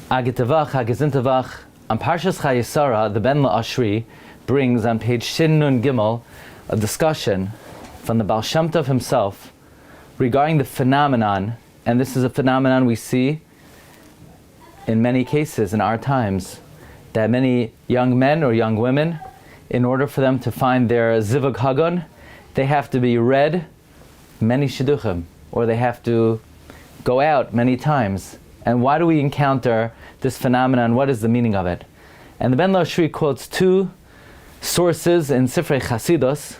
Agitavach, Agizintavach, on Parshas Chayesara, the Ben La'ashri brings on page Shin Nun Gimel a discussion from the Baal Shem Tov himself regarding the phenomenon, and this is a phenomenon we see in many cases in our times, that many young men or young women, in order for them to find their Zivug Hagon, they have to be read many Shidduchim, or they have to go out many times. And why do we encounter this phenomenon? What is the meaning of it? And the Ben La'ashri quotes two sources in Sifrei Chasidus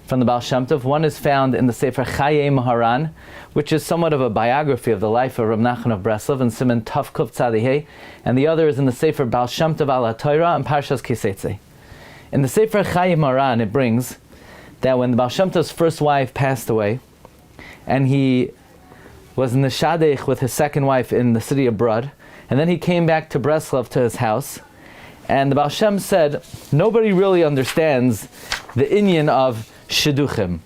from the Baal Shem Tov. One is found in the Sefer Chayei Maharan, which is somewhat of a biography of the life of Reb Nachman of Breslov and Siman Tov Kuf Tzadihei, and the other is in the Sefer Baal Shem Tov Al HaTorah and Parshas Kiseitze. In the Sefer Chayei Maharan, it brings that when the Baal Shem Tov's first wife passed away, and he was in the Shadech with his second wife in the city of Brod, and then he came back to Breslov to his house, and the Baal Shem said, nobody really understands the inyan of Shidduchim.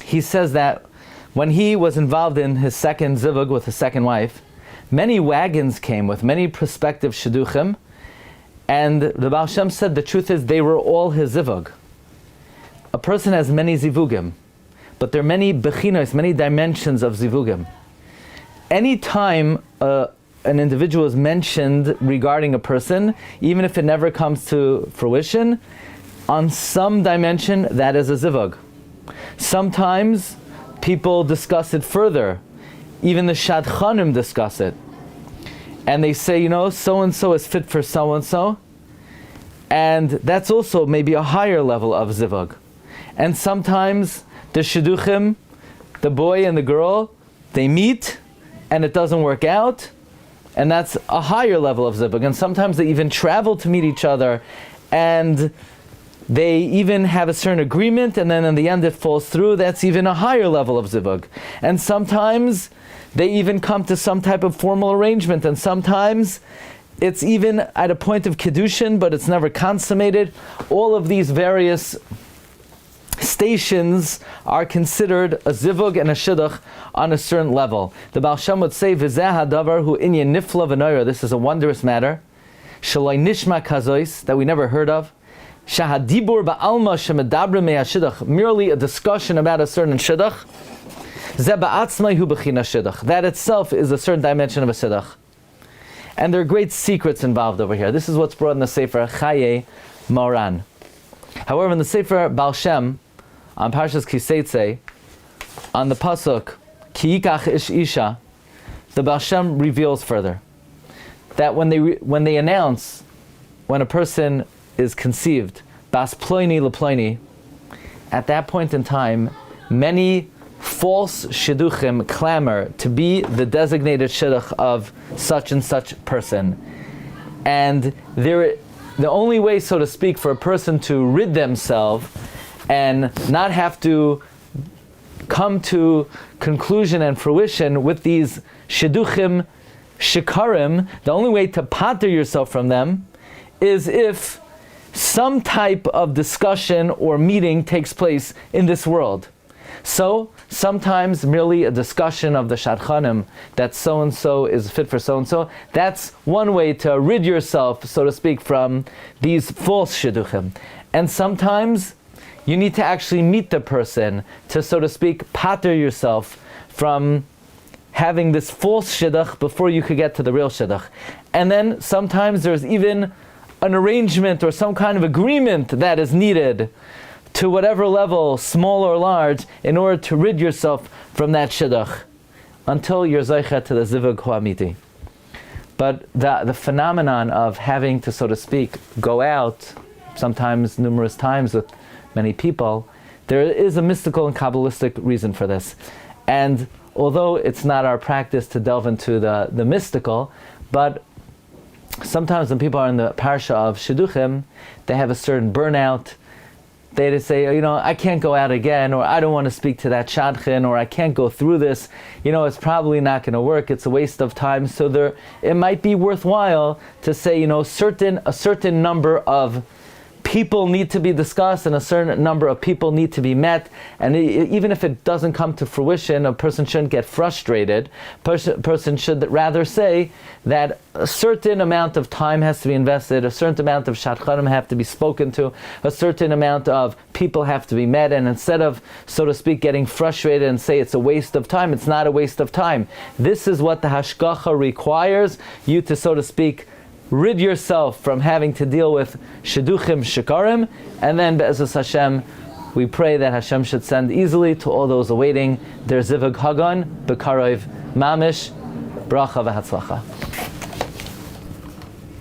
He says that when he was involved in his second zivug with his second wife, many wagons came with many prospective Shidduchim, and the Baal Shem said the truth is they were all his zivug. A person has many zivugim, but there are many bechinos, many dimensions of zivugim. Any time an individual is mentioned regarding a person, even if it never comes to fruition, on some dimension that is a zivug. Sometimes people discuss it further. Even the shadchanim discuss it. And they say, so-and-so is fit for so-and-so. And that's also maybe a higher level of zivug. And sometimes the shidduchim, the boy and the girl, they meet and it doesn't work out, and that's a higher level of zivug. And sometimes they even travel to meet each other, and they even have a certain agreement, and then in the end it falls through. That's even a higher level of zivug. And sometimes they even come to some type of formal arrangement, and sometimes it's even at a point of kiddushin, but it's never consummated. All of these various stations are considered a zivug and a shidduch on a certain level. The Baal Shem would say, "V'zeh hadavar hu inyan nifla v'noira." This is a wondrous matter. Shaloi nishma kazois, that we never heard of. Shahadibur ba'alma shemedabre me'ashidduch, merely a discussion about a certain shidduch. Zeh ba'atzmai hu b'china shidduch. That itself is a certain dimension of a shidduch. And there are great secrets involved over here. This is what's brought in the Sefer Chayei Maharan. However, in the Sefer Baal Shem, on Parshas Kiseitze, on the pasuk Ki yikach ish isha, the Baal Shem reveals further that when they announce when a person is conceived, bas ploini leploini, at that point in time, many false shidduchim clamor to be the designated shidduch of such and such person, and the only way, so to speak, for a person to rid themselves and not have to come to conclusion and fruition with these shidduchim shikarim, the only way to pater yourself from them is if some type of discussion or meeting takes place in this world. So, sometimes merely a discussion of the shadchanim that so-and-so is fit for so-and-so, that's one way to rid yourself, so to speak, from these false shidduchim. And sometimes you need to actually meet the person to, so to speak, pater yourself from having this false shidduch before you could get to the real shidduch. And then sometimes there's even an arrangement or some kind of agreement that is needed to whatever level, small or large, in order to rid yourself from that shidduch until you're zeicha to the zivug huamiti. But the phenomenon of having to, so to speak, go out, sometimes numerous times with many people, there is a mystical and Kabbalistic reason for this. And although it's not our practice to delve into the mystical, but sometimes when people are in the parsha of shidduchim, they have a certain burnout. They just say, I can't go out again, or I don't want to speak to that shadchan, or I can't go through this. It's probably not going to work. It's a waste of time. So it might be worthwhile to say, a certain number of people need to be discussed and a certain number of people need to be met, and even if it doesn't come to fruition, a person shouldn't get frustrated. Person should rather say that a certain amount of time has to be invested, a certain amount of shadchanim have to be spoken to, a certain amount of people have to be met, and instead of, so to speak, getting frustrated and say it's a waste of time, it's not a waste of time. This is what the hashgacha requires you to, so to speak, rid yourself from having to deal with shidduchim shikarim, and then be'ezus Hashem, we pray that Hashem should send easily to all those awaiting their zivug hagan, bekarov mamish, bracha v'hatzlacha.